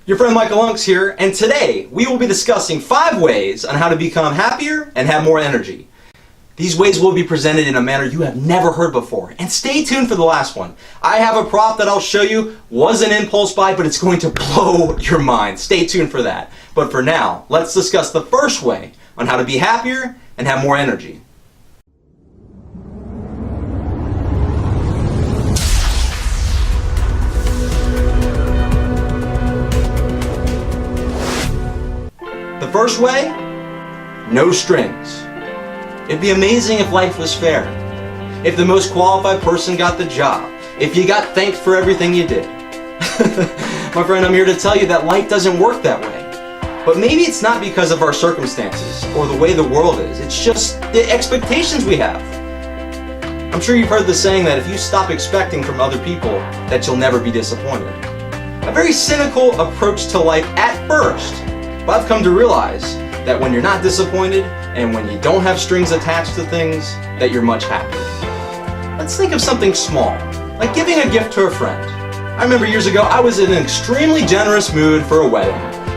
Your friend Michael Unks here, and today we will be discussing 5 ways on how to become happier and have more energy. These ways will be presented in a manner you have never heard before, and stay tuned for the last one. I have a prop that I'll show you, was an impulse buy, but it's going to blow your mind. Stay tuned for that. But for now, let's discuss the first way on how to be happier and have more energy. The first way, no strings. It'd be amazing if life was fair. If the most qualified person got the job. If you got thanked for everything you did. My friend, I'm here to tell you that life doesn't work that way. But maybe it's not because of our circumstances or the way the world is. It's just the expectations we have. I'm sure you've heard the saying that if you stop expecting from other people, that you'll never be disappointed. A very cynical approach to life at first. But I've come to realize that when you're not disappointed and when you don't have strings attached to things, that you're much happier. Let's think of something small, like giving a gift to a friend. I remember years ago, I was in an extremely generous mood for a wedding.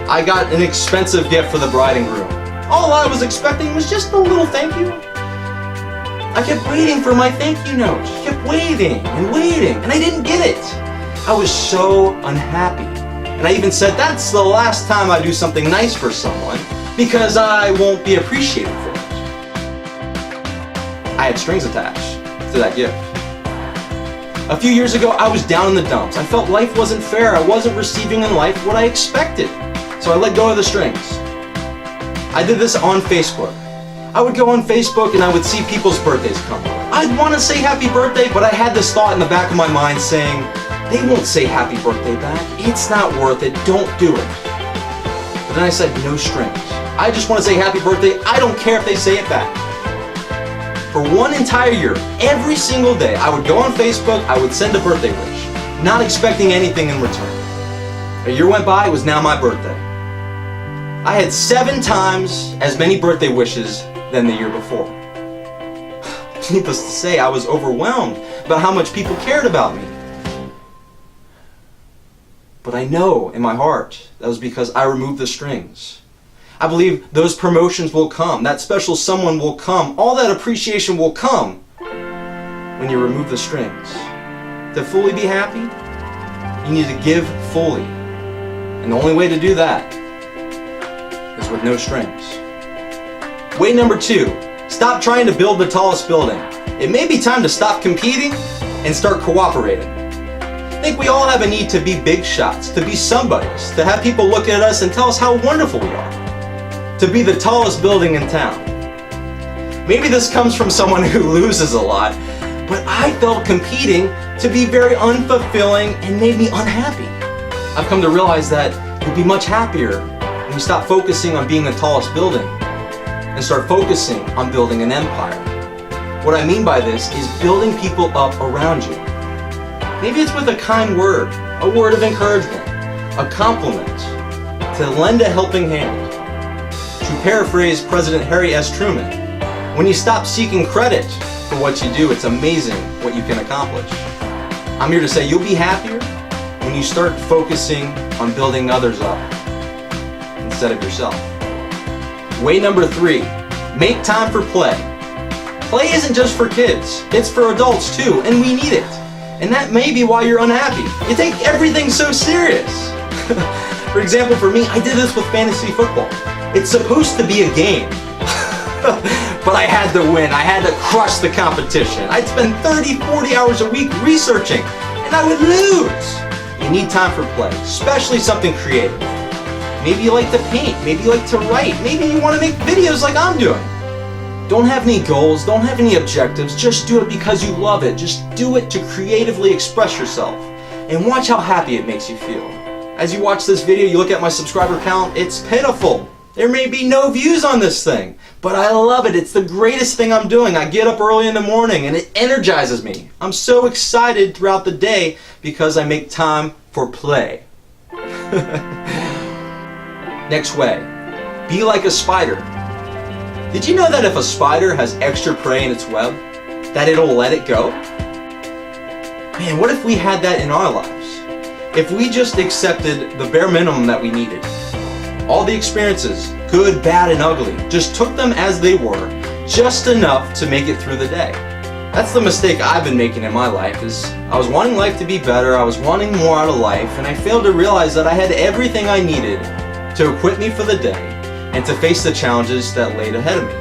I got an expensive gift for the bride and groom. All I was expecting was just a little thank you. I kept waiting for my thank you note. I kept waiting, and I didn't get it. I was so unhappy. And I even said, that's the last time I do something nice for someone, because I won't be appreciated for it. I had strings attached to that gift. A few years ago, I was down in the dumps. I felt life wasn't fair. I wasn't receiving in life what I expected. So I let go of the strings. I did this on Facebook. I would go on Facebook and I would see people's birthdays come. I'd want to say happy birthday, but I had this thought in the back of my mind saying, they won't say happy birthday back. It's not worth it. Don't do it. But then I said, no strings. I just want to say happy birthday. I don't care if they say it back. For one entire year, every single day, I would go on Facebook, I would send a birthday wish, not expecting anything in return. A year went by, it was now my birthday. I had 7 times as many birthday wishes than the year before. Needless to say, I was overwhelmed about how much people cared about me. But I know in my heart that was because I removed the strings. I believe those promotions will come, that special someone will come, all that appreciation will come when you remove the strings. To fully be happy, you need to give fully. And the only way to do that is with no strings. Way number 2, stop trying to build the tallest building. It may be time to stop competing and start cooperating. I think we all have a need to be big shots, to be somebodies, to have people look at us and tell us how wonderful we are, to be the tallest building in town. Maybe this comes from someone who loses a lot, but I felt competing to be very unfulfilling and made me unhappy. I've come to realize that you'll be much happier when you stop focusing on being the tallest building and start focusing on building an empire. What I mean by this is building people up around you. Maybe it's with a kind word, a word of encouragement, a compliment, to lend a helping hand. To paraphrase President Harry S. Truman, when you stop seeking credit for what you do, it's amazing what you can accomplish. I'm here to say you'll be happier when you start focusing on building others up instead of yourself. Way number 3, make time for play. Play isn't just for kids, it's for adults too, and we need it. And that may be why you're unhappy. You take everything so serious. For example, for me, I did this with fantasy football. It's supposed to be a game. But I had to win. I had to crush the competition. I'd spend 30, 40 hours a week researching, and I would lose. You need time for play, especially something creative. Maybe you like to paint. Maybe you like to write. Maybe you want to make videos like I'm doing. Don't have any goals, don't have any objectives, just do it because you love it. Just do it to creatively express yourself. And watch how happy it makes you feel. As you watch this video, you look at my subscriber count, it's pitiful. There may be no views on this thing, but I love it. It's the greatest thing I'm doing. I get up early in the morning and it energizes me. I'm so excited throughout the day because I make time for play. Next way, be like a spider. Did you know that if a spider has extra prey in its web, that it'll let it go? Man, what if we had that in our lives? if we just accepted the bare minimum that we needed, all the experiences, good, bad, and ugly, just took them as they were, just enough to make it through the day. That's the mistake I've been making in my life, is I was wanting life to be better, I was wanting more out of life, and I failed to realize that I had everything I needed to equip me for the day and to face the challenges that laid ahead of me.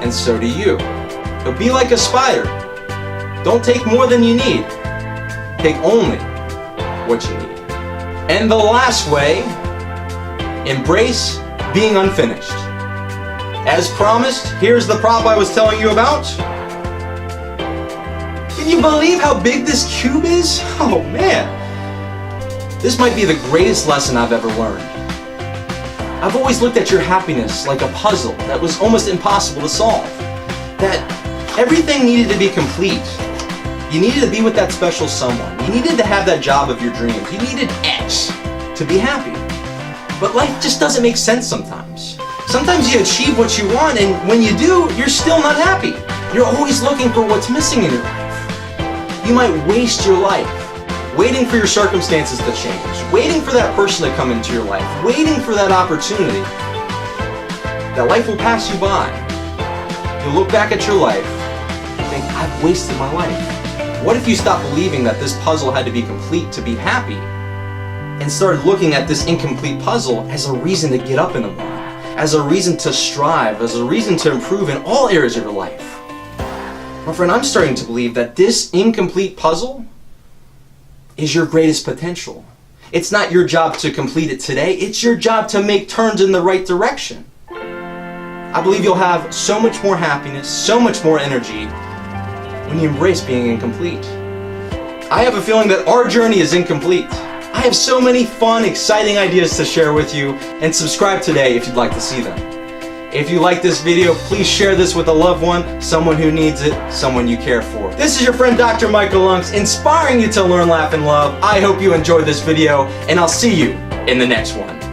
And so do you. So be like a spider. Don't take more than you need. Take only what you need. And the last way, embrace being unfinished. As promised, here's the prop I was telling you about. Can you believe how big this cube is? Oh man. This might be the greatest lesson I've ever learned. I've always looked at your happiness like a puzzle that was almost impossible to solve. That everything needed to be complete. You needed to be with that special someone. You needed to have that job of your dreams. You needed X to be happy. But life just doesn't make sense sometimes. Sometimes you achieve what you want, and when you do, you're still not happy. You're always looking for what's missing in your life. You might waste your life waiting for your circumstances to change, waiting for that person to come into your life, waiting for that opportunity. That life will pass you by. You'll look back at your life and think, I've wasted my life. What if you stopped believing that this puzzle had to be complete to be happy and started looking at this incomplete puzzle as a reason to get up in the morning, as a reason to strive, as a reason to improve in all areas of your life? My friend, I'm starting to believe that this incomplete puzzle is your greatest potential. It's not your job to complete it today, it's your job to make turns in the right direction. I believe you'll have so much more happiness, so much more energy when you embrace being incomplete. I have a feeling that our journey is incomplete. I have so many fun, exciting ideas to share with you, and subscribe today if you'd like to see them. If you like this video, please share this with a loved one, someone who needs it, someone you care for. This is your friend Dr. Michael Unks, inspiring you to learn, laugh, and love. I hope you enjoyed this video, and I'll see you in the next one.